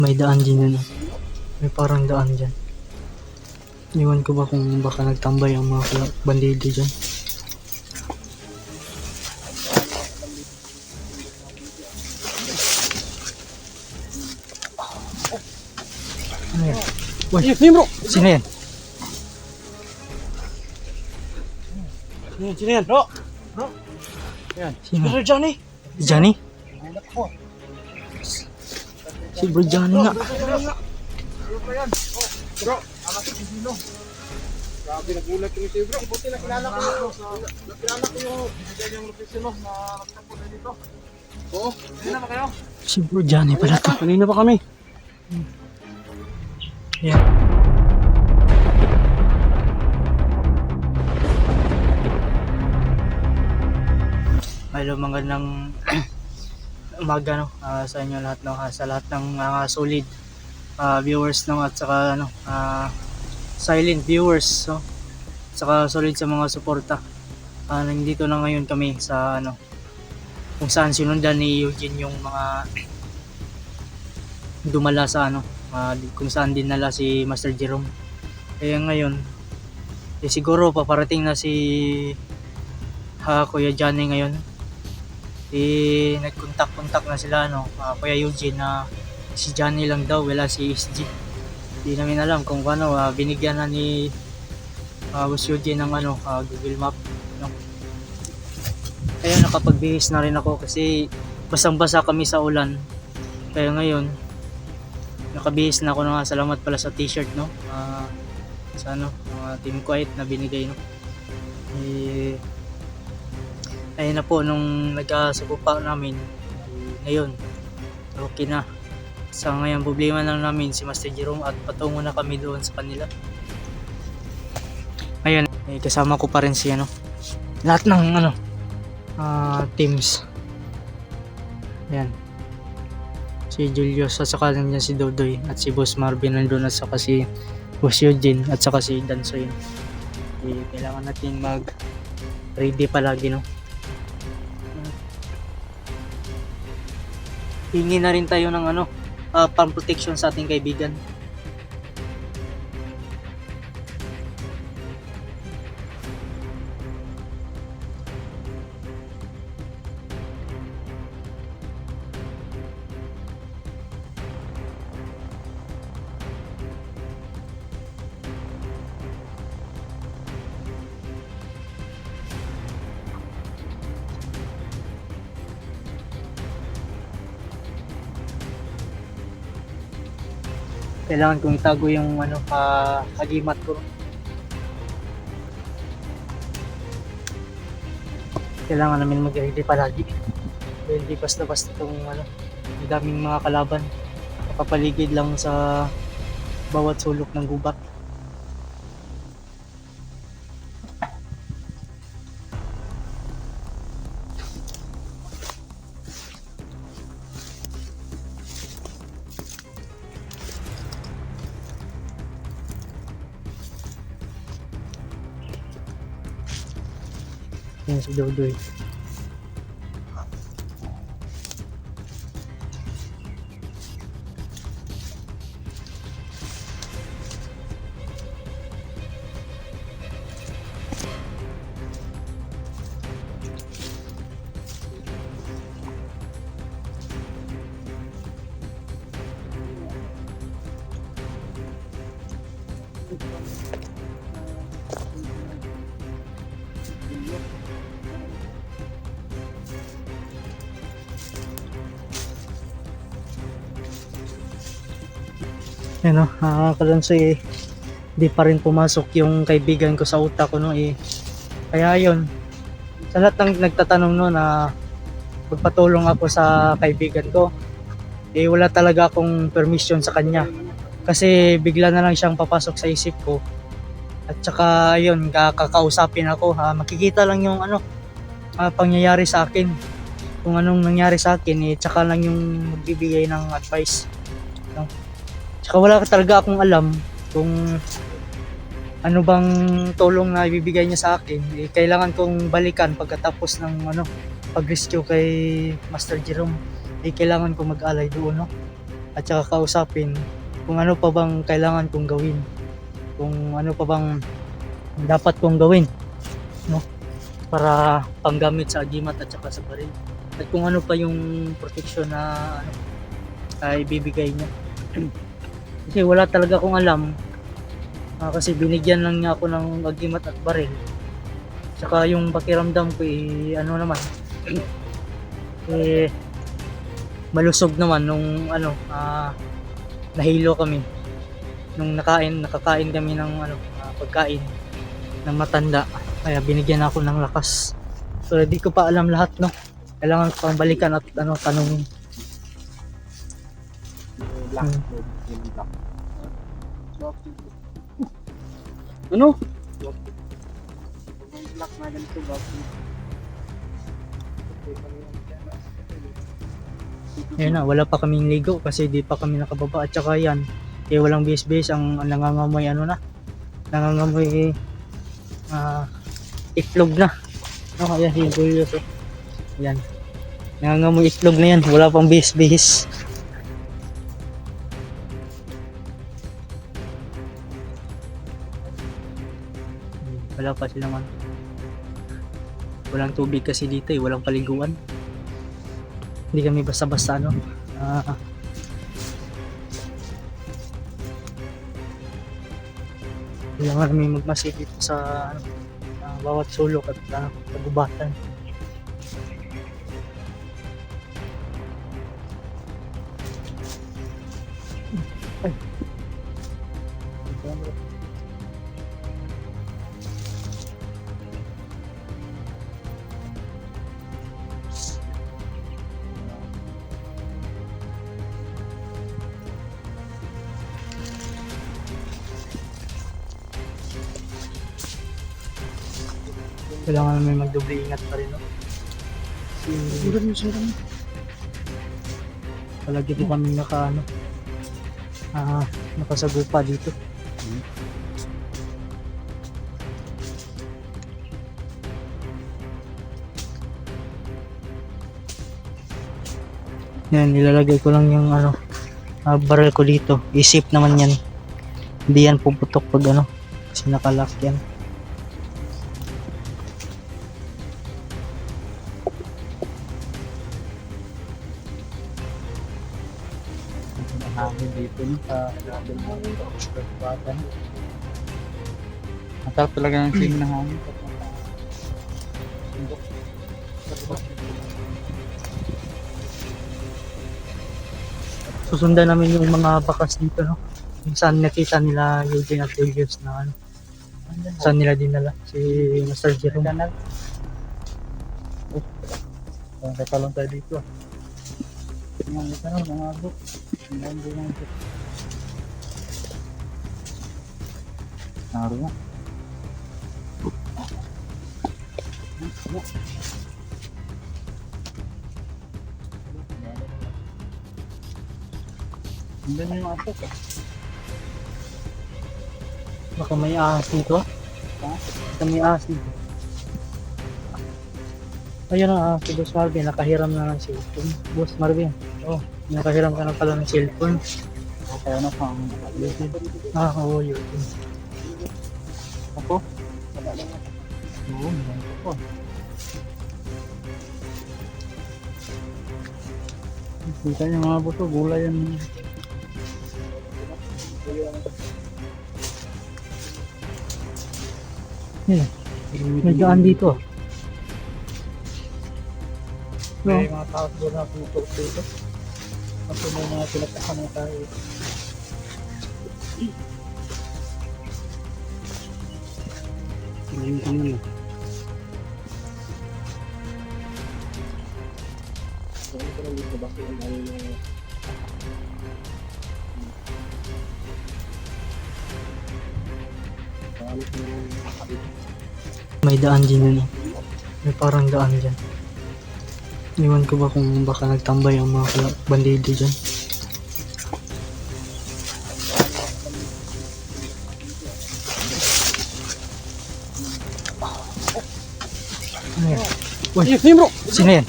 May daan din yun. May parang daan dyan. Iwan ko ba kung baka nagtambay ang mga bandido dyan. Ano yan? Uy, Bro! sino yan? Sino yan? Bro! Bro! Yan. Sino? Brother Johnny! Johnny? Anak ko. Si Bro Johnny nga. Bro! Anak ko si Dino. Grabe, nagulat kami sa'yo bro. Buti nakilala ko yung binigay niyong location mo na nagtapo na dito. Oo. Sino naman kayo? Si Bro Johnny pala to. Kanina pa kami. Yan. Hello, magandang umaga no, sa inyo lahat no, sa lahat ng mga solid viewers no, at saka silent viewers so, at saka solid sa mga suporta. Nandito na ngayon kami sa kung saan sinundan ni Eugene yung mga dumala sa kung saan dinala si Master Jerome. Kaya ngayon siguro paparating na si Kuya Johnny ngayon. Nagkontak na sila Kuya Eugene na si Johnny lang daw, wala si SG. Hindi namin alam kung paano binigyan na ni Boss Eugene ng Google Map no? Kaya nakapagbihis na rin ako kasi basang-basa kami sa ulan. Kaya ngayon nakabihis na ako na salamat pala sa t-shirt no, sa Team Quiet na binigay no. Ayun na po nung nagkasukupa namin ngayon okay na. Sa ngayon problema lang namin si Master Jerome at patungo na kami doon sa kanila. Ngayon kasama ko pa rin si lahat ng teams. Ayan, si Julius at saka nandiyan si Dodoy at si Boss Marvin nandun at saka si Boss Eugene at saka si Dansoy. Kailangan natin mag ready palagi no. Hingi na rin tayo ng pang protection sa ating kaibigan. Kailangan kong itago yung hagimat ko. Kailangan namin mag-ready palagi. Dahil di basta-basta itong daming mga kalaban. Nakapaligid lang sa bawat sulok ng gubat. Yan si Dodoy. Yan kalansoy di pa rin pumasok yung kaibigan ko sa utak ko kaya yun, sa lahat ng nagtatanong na magpatulong ako sa kaibigan ko, wala talaga akong permission sa kanya kasi bigla na lang siyang papasok sa isip ko at saka yun, kakausapin ako makikita lang yung pangyayari sa akin, kung anong nangyari sa akin tsaka lang yung magbibigay ng advice no? Tsaka wala talaga akong alam kung ano bang tulong na ibibigay niya sa akin. Kailangan kong balikan pagkatapos ng pag-rescue kay Master Jerome. Kailangan kong mag-alay doon no. at saka kausapin kung ano pa bang kailangan kong gawin, kung ano pa bang dapat kong gawin, no, para panggamit sa agimat at saka sa baril, at kung ano pa yung protection na ano, ay ibibigay niya. Kasi wala talaga akong alam, kasi binigyan lang niya ako ng agimat at baril, saka yung pakiramdam ko ano naman, malusog naman nung ano, nahilo kami nung nakakain kami ng ano, pagkain ng matanda, kaya binigyan ako ng lakas. So hindi ko pa alam lahat, no, kailangan ko pang balikan at ano, tanungin. Black. Ano? Black na ganito ba? Ayun na, wala pa kaming ligo kasi di pa kami nakababa, at saka yan, walang base ang nangangamoy ano na, nangangamoy itlog na. Ayan si Julius, yan, nangangamoy itlog na yan, wala pang base. Wala pa silang ano, walang tubig kasi dito walang paliguan. Hindi kami basta-basta ano, kailangan kami magmasid dito sa ano, bawat sulok at kagubatan. Ay. Kailangan namin magdoble ingat pa rin, no? Palagi po kami nakasagupa dito. Yan, nilalagay ko lang yung ano, barrel ko dito. Isip naman yan. Hindi yan puputok pag ano, kasi nakalock yan. Hangin dito sa laban ng kagubatan. Masarap talaga ng sing na hangin. Susundan namin yung mga bakas dito, no? Yung saan nakita nila Eugene at Julius na ano, saan nila dinala si Master Jerome. Katalong tayo dito. Mga tanong, mga abot. Naro nga. Hindi na yung asok. Baka may ahas dito. Baka may ahas dito. Ayun na, si Boss Marvin, nakahiram na ng cellphone. Boss Marvin, nakahiram ka na pala ng cellphone. Kaya na pang Oo, yun. ako. Oo, meron ko po. Kita niyo mga buto, gulay yan. May daan dito. May mga tao doon na puto dito. Kasi may mga pinagkakan na tayo. Ngayon kami na. May daan din yun. May parang daan dyan. Iwan ko ba kung baka nagtambay ang mga bandido dyan. Ano yan? Uy, Yes, bro! sino yan?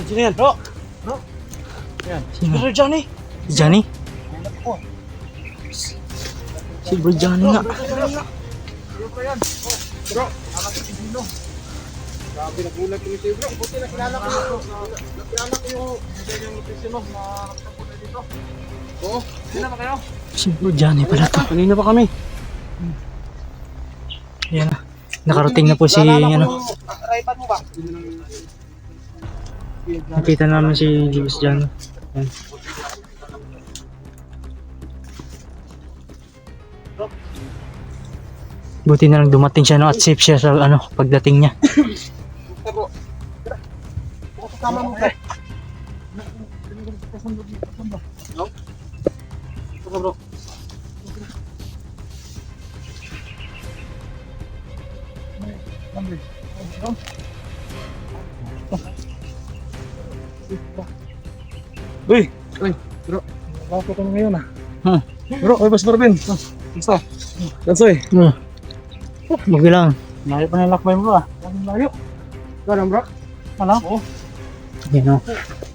Sino yan? Bro! Bro! Yan. Sino? Bro Johnny! Si Johnny? Anak ko. Si Bro Johnny nga. Bro yan. Bro, anak ko si Dino. Grabe, nagulat kami sa'yo bro. Buti nakilala ko yung nakilala ko yung location mo na nagtapo na dito. Oo, sino ba kayo? Si Bro Johnny pala to. Kanina pa kami. Yan na. Nakarating na po si ano. Raipan mo ba? Nakita namin si Jules Johnny. Yan. Buti na lang dumating siya no at safe siya sa ano pagdating niya. Bro. Kasama mo ba? No? Ito ka bro. Uy! Uy! Bro! Bakit ka na ngayon ah? Bro! Uy, Boss Marvin! Basta! Gansoy! Okay lang. Layo pa na lakbay mo bro ah. Layo! Ganun bro? Alam? Oo. Yan o.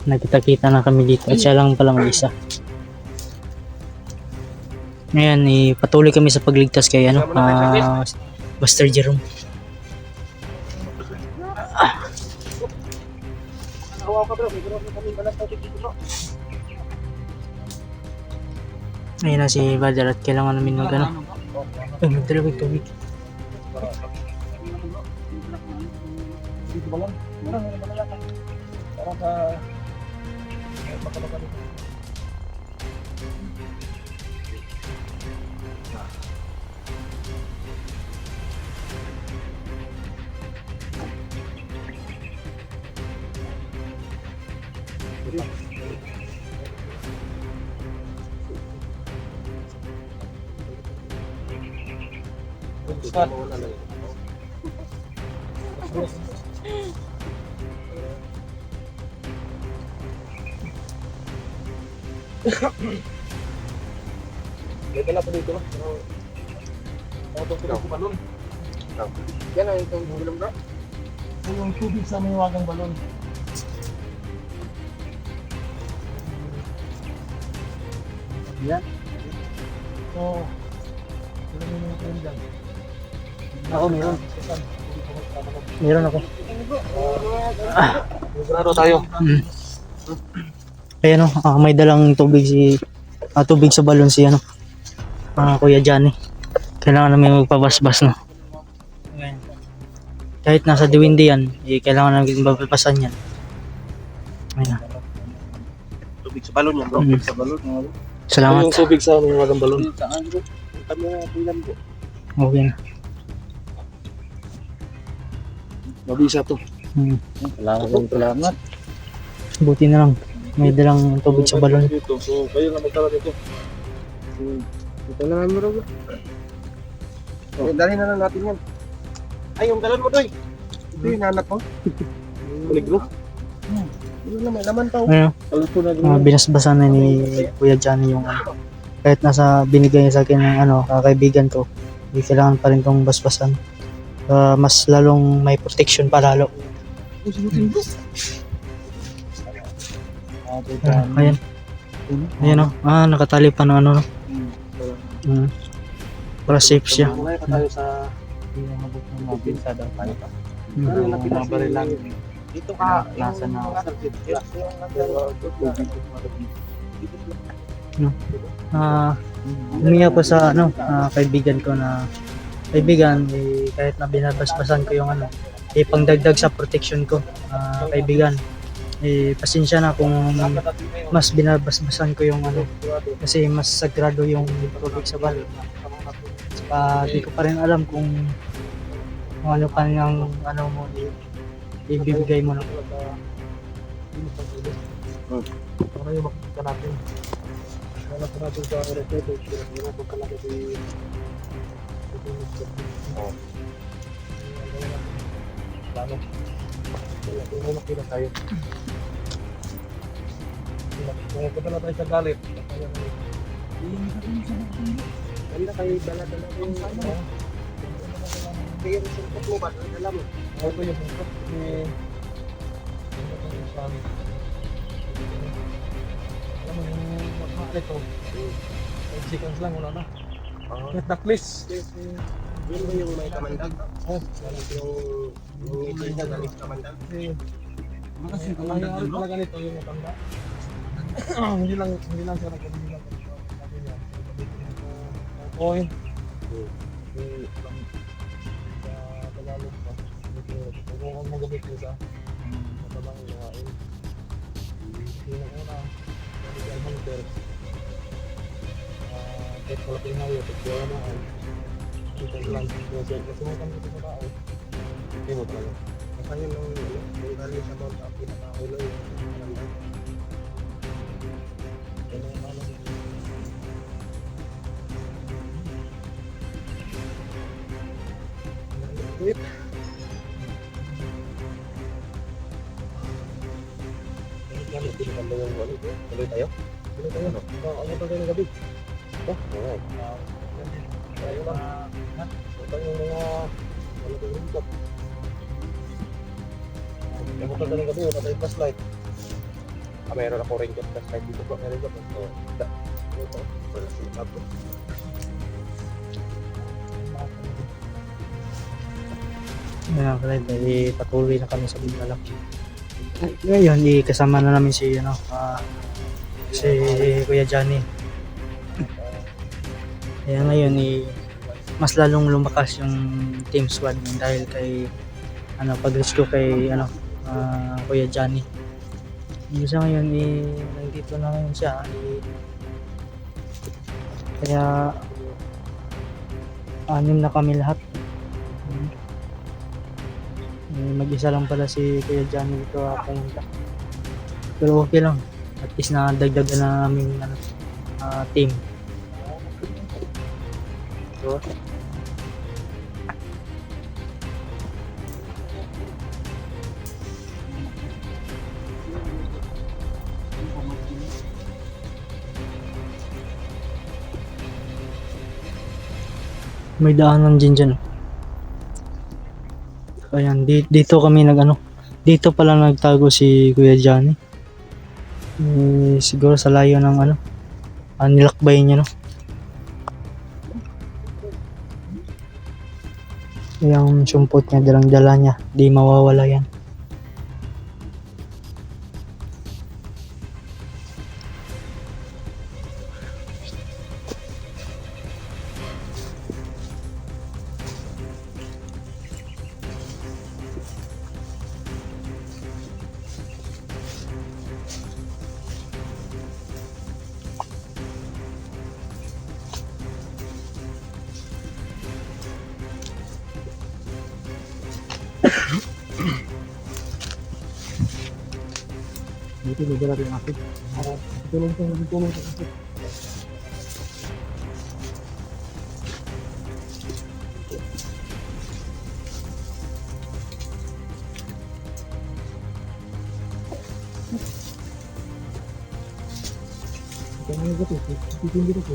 Nakita-kita na kami dito at siya lang pala mag-isa. Ngayon, patuloy kami sa pagligtas kay ano, Buster Jerome. Nahawa ka bro. May gano'n kami balas na dito bro. Ngayon na si Badar at kailangan namin mag ano. Ay, magdalawig tubig. Dito ba lang? Para sa... May dala pa dito. Auto ko ng balon. Yan ang itong balon bro. Yung tubig sa may wagang balon. Yan. So, ilan yung friend dyan? Ako meron. Meron ako. Sigurado tayo. Ayan o, may dalang tubig tubig sa balon si ano, Kuya Johnny. Kailangan namin magpabasbas no. Kahit nasa diwindi yan, kailangan namin mapapasan yan. Ayan. Tubig sa balon yan bro. Tubig sa balon. Salamat. Yung tubig sa mga wagang balon. Saan bro? Kami na tingnan po. Okay na. Mabisa to. Salamat. Buti na lang. May dalang tubig sa balon. Dito. So, kayo na magtala dito. Ito na namin bro. Dali na lang natin yan. Ay, yung galon mo doy. Ito yung nanap mo. Kulig bro. Ano na, may laman tao. Ano? Kaluto na Binasbasan na ni Kuya Johnny yung ano. Kahit nasa binigay niya sa akin ng ano, kaibigan ko, kailangan pa rin tong basbasan. Mas lalong may protection pa lalo. Ayan. Ayan o. Nakatali pa ng ano. No? Para safe siya. Wala pa tayo sa mabot ng mga pinsada tayo pa. Mga baril lang. Dito ka, nasa na Huminga po sa ano, kaibigan ko na kaibigan, kahit na binabasbasan ko yung ano, pangdagdag sa protection ko, kaibigan. Pasensya na kung mas binabasbasan ko yung ano, kasi mas sagrado yung tubig sa balon. Saka di ko pa rin alam kung ano pa yung ano mo ibibigay mo na. Ano yung makikita natin? Wala pa natin sa respeto. Wala pa kalaki si... Plano. Wala pa makita tayo. Punta na tayo sa galit. Ganda kayo dala-dala yung ano. Bigyan mo sa mo ba? Alam mo. Ito yung bungkot. Alam mo yung magmahal ito. 5 seconds lang, wala na. Get the please. Yun ba yung may kamandag? Oh, Yung itinda galing sa kamandag? kasi ang nangyari talaga nito yung matanda. Hindi lang siya nagkabilang. Sabi niya, point. Sa Tagalog pa. Kung ang magamit ko sa matabang iwain. Hindi na una. Medical hunter. Kahit malaking hayo, pagkawa mo ay kita lang. Kasi mo kami sa tao. Hindi mo talaga. Kasi yun yung galing sa Mount Api na nakakulo yung kamandag. Kaya yung alam mo. Wait. Ano pinaganda yung wali? Tuloy tayo? Tuloy tayo. Ano pa tayo ng gabi? Oo. Tayo lang. Ito yung mga wala tayong rooftop. Ako pa tayo ng gabi, wala tayong flashlight. Meron ako rin just like dito po. Meron ko. Ito. Wala si Pablo. Ngayon, friend, patuloy na kami sa Biglalak. Ngayon, kasama na namin si, si Kuya Johnny. Kaya ngayon, mas lalong lumakas yung team squad dahil kay, pag-reach ko kay, Kuya Johnny. Yung siya ngayon, nandito na ngayon siya. Kaya, 6 na kami lahat. Mag-isa lang pala si Kuya Johnny dito pumunta. Pero okay lang. At least na dagdagan na namin team. So, may daanan din dyan. Ayan, dito kami dito pala nagtago si Kuya Johnny. Siguro sa layo ng nilakbay niya, no? Yung sumpot niya, dalang-dala niya, di mawawala yan. Dito lugar natin ako. Tulong sa ako. Kaya nga ito, titingin dito.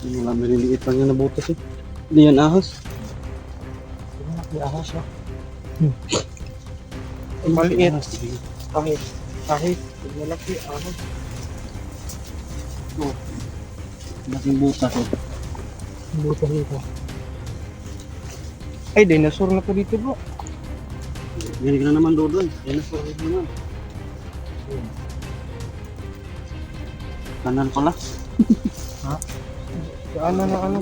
Yung mga maliliit lang yung nabutas eh. Hindi yan ahas. May ahas siya. Maliit. Kahit malaki ahas. Malaking butas eh. Butas dito. Ay, dinosaur na po dito bro. Dinig na naman doon. Dinosaur dito naman. Kanan pala. Saan na ano?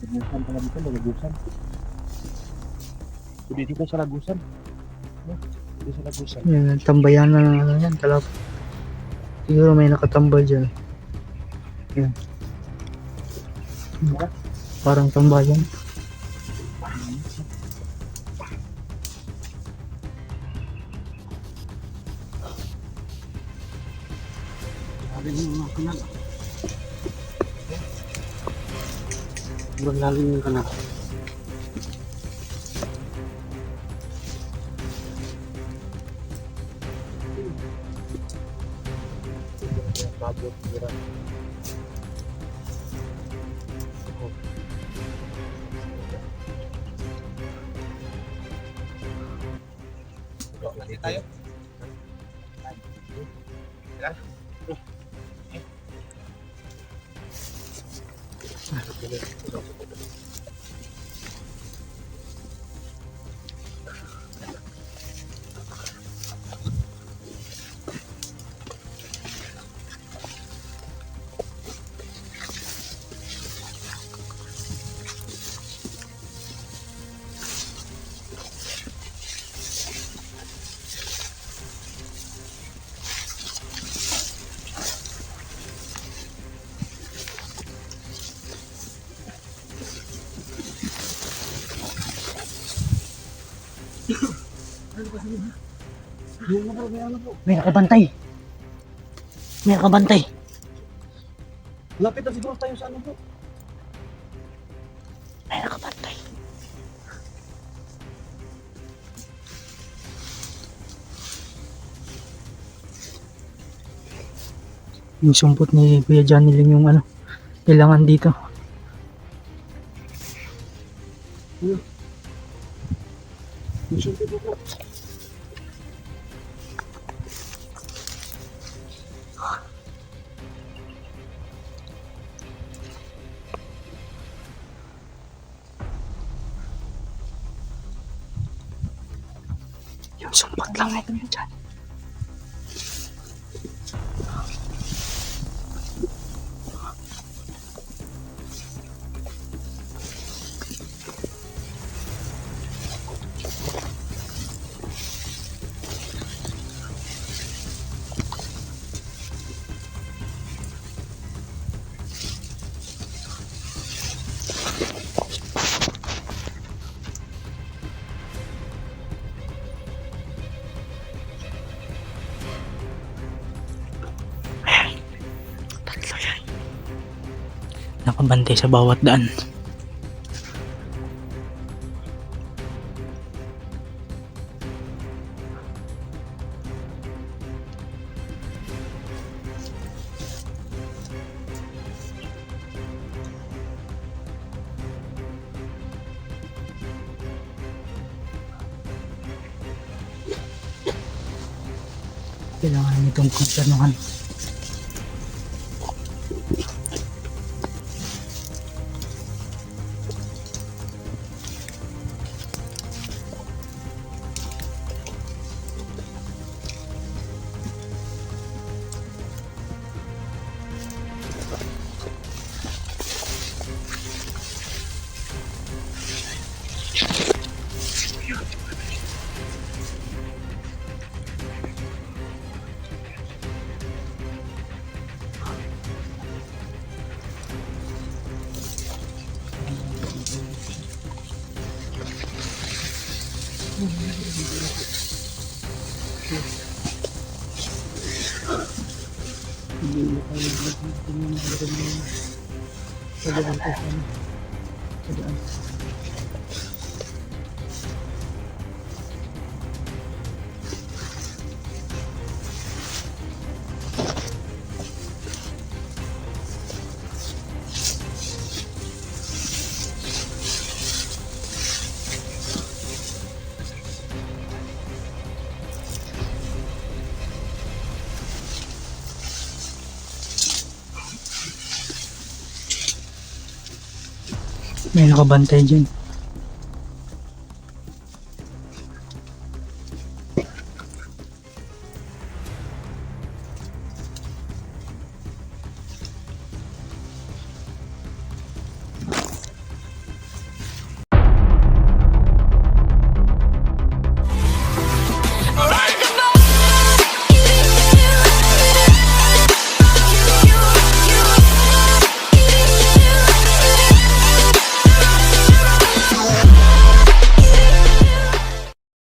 Lagusan pala dito, lagusan. Dito ka sa lagusan. Dito sa lagusan. Yan, tambayan na yan, kalap. Siguro may nakatambay dyan. Yan. Parang tambayan. Sabi mo mga kanal. Sobrang lalim yung kanal. Bagyo, tira. Tayo. May nakabantay. May nakabantay. Lapit na siguro tayo sa ano po. May nakabantay. Yung sumpot ni Kuya Johnny lang yung ano, kailangan dito. Mission po po. Yung sumpot lang ito yun dyan. Tatlo yan. Nakabantay sa bawat daan. Kailangan nitong konsernuhan. May nakabantay dyan.